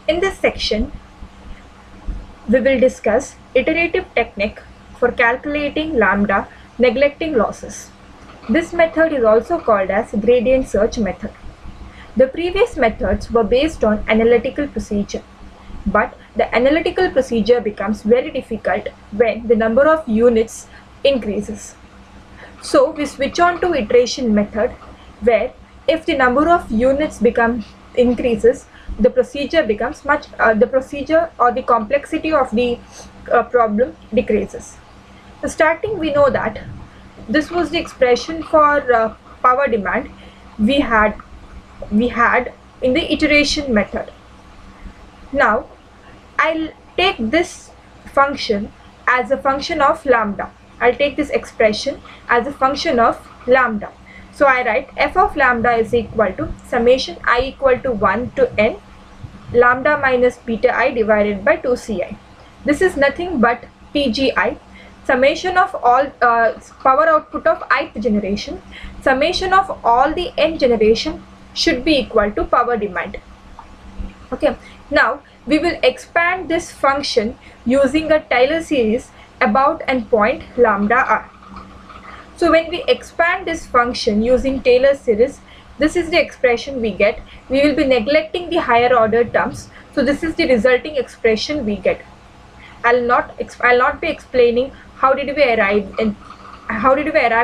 In this section, we will discuss iterative technique for calculating lambda neglecting losses. This method is also called as gradient search method. The previous methods were based on analytical procedure, but the analytical procedure becomes very difficult when the number of units increases. So we switch on to iteration method, where if the number of units increases, the procedure becomes the procedure or the complexity of the problem decreases. So starting, we know that this was the expression for power demand we had in the iteration method. Now I'll take this function as a function of lambda. I'll take this expression as a function of lambda. So I write f of lambda is equal to summation I equal to 1 to n lambda minus beta I divided by 2ci. This is nothing but PGI, summation of all power output of ith generation. Summation of all the n generation should be equal to power demand. Okay, now we will expand this function using a Taylor series about and point lambda r. So when we expand this function using Taylor series, this is the expression we get. We will be neglecting the higher order terms, so this is the resulting expression we get. I'll not be explaining how did we arrive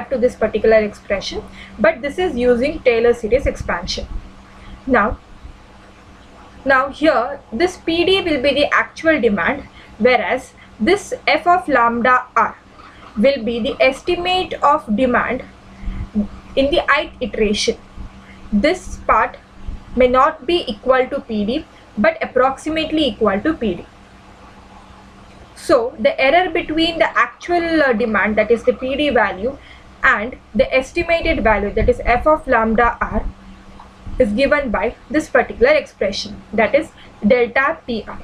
to this particular expression, but this is using Taylor series expansion. Now here this PD will be the actual demand, whereas this f of lambda r will be the estimate of demand in the ith iteration. This part may not be equal to PD, but approximately equal to PD. So the error between the actual demand, that is the PD value, and the estimated value, that is f of lambda r, is given by this particular expression, that is delta PR.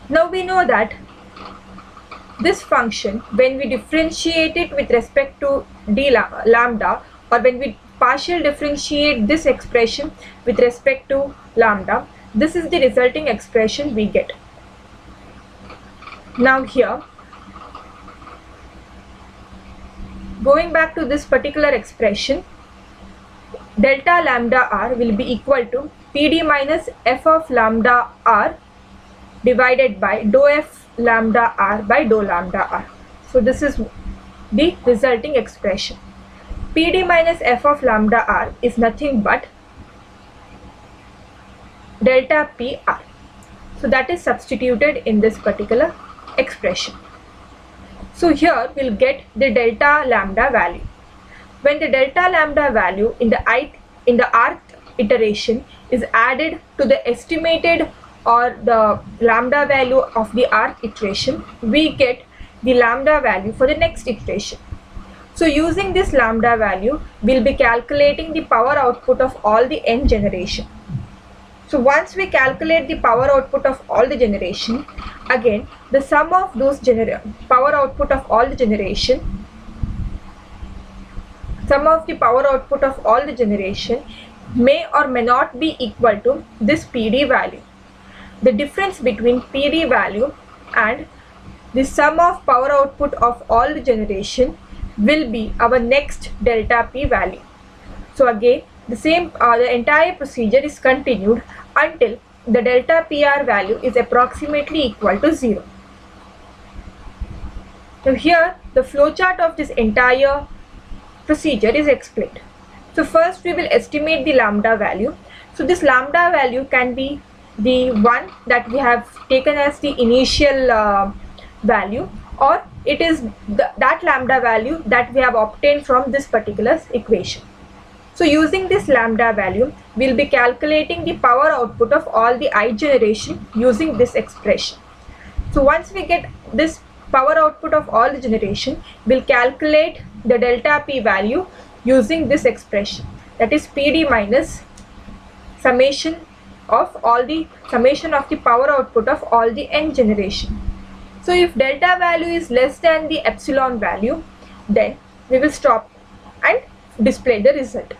Now we know that this function, when we differentiate it with respect to lambda, or when we partial differentiate this expression with respect to lambda, this is the resulting expression we get. Now here, going back to this particular expression, delta lambda r will be equal to PD minus f of lambda r divided by dou f lambda r by dou lambda r. So this is the resulting expression. PD minus f of lambda r is nothing but delta PR. So that is substituted in this particular expression. So here we'll get the delta lambda value. When the delta lambda value in the rth iteration is added to the estimated or the lambda value of the rth iteration, we get the lambda value for the next iteration. So using this lambda value, we'll be calculating the power output of all the n generation. So once we calculate the power output of all the generation, again the sum of those power output of all the generation may or may not be equal to this PD value. The difference between PD value and the sum of power output of all the generation will be our next delta P value. So again the entire procedure is continued until the delta PR value is approximately equal to 0. Now here the flowchart of this entire procedure is explained. So first we will estimate the lambda value. So this lambda value can be the one that we have taken as the initial value, or it is that lambda value that we have obtained from this particular equation. So using this lambda value, we will be calculating the power output of all the I generation using this expression. So once we get this power output of all the generation, we will calculate the delta P value using this expression, that is PD minus summation of the power output of all the n generation. So if delta value is less than the epsilon value, then we will stop and display the result.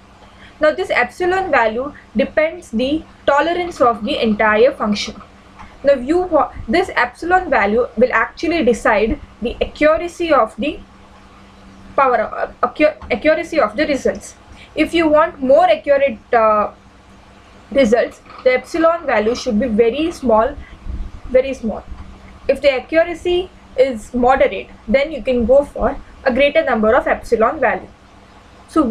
Now this epsilon value depends the tolerance of the entire function. Now this epsilon value will actually decide the accuracy of the accuracy of the results. If you want more accurate results, the epsilon value should be very small, very small. If the accuracy is moderate, then you can go for a greater number of epsilon value. So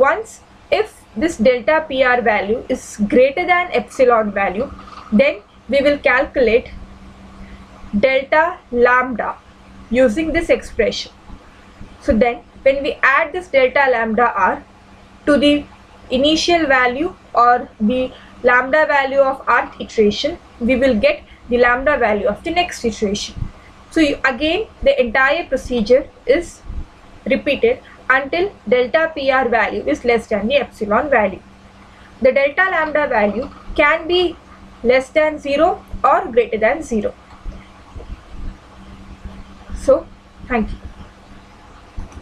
if this delta PR value is greater than epsilon value, then we will calculate delta lambda using this expression. So then when we add this delta lambda r to the initial value or the lambda value of rth iteration, we will get the lambda value of the next iteration. So again the entire procedure is repeated until delta PR value is less than the epsilon value. The delta lambda value can be less than 0 or greater than 0. So thank you.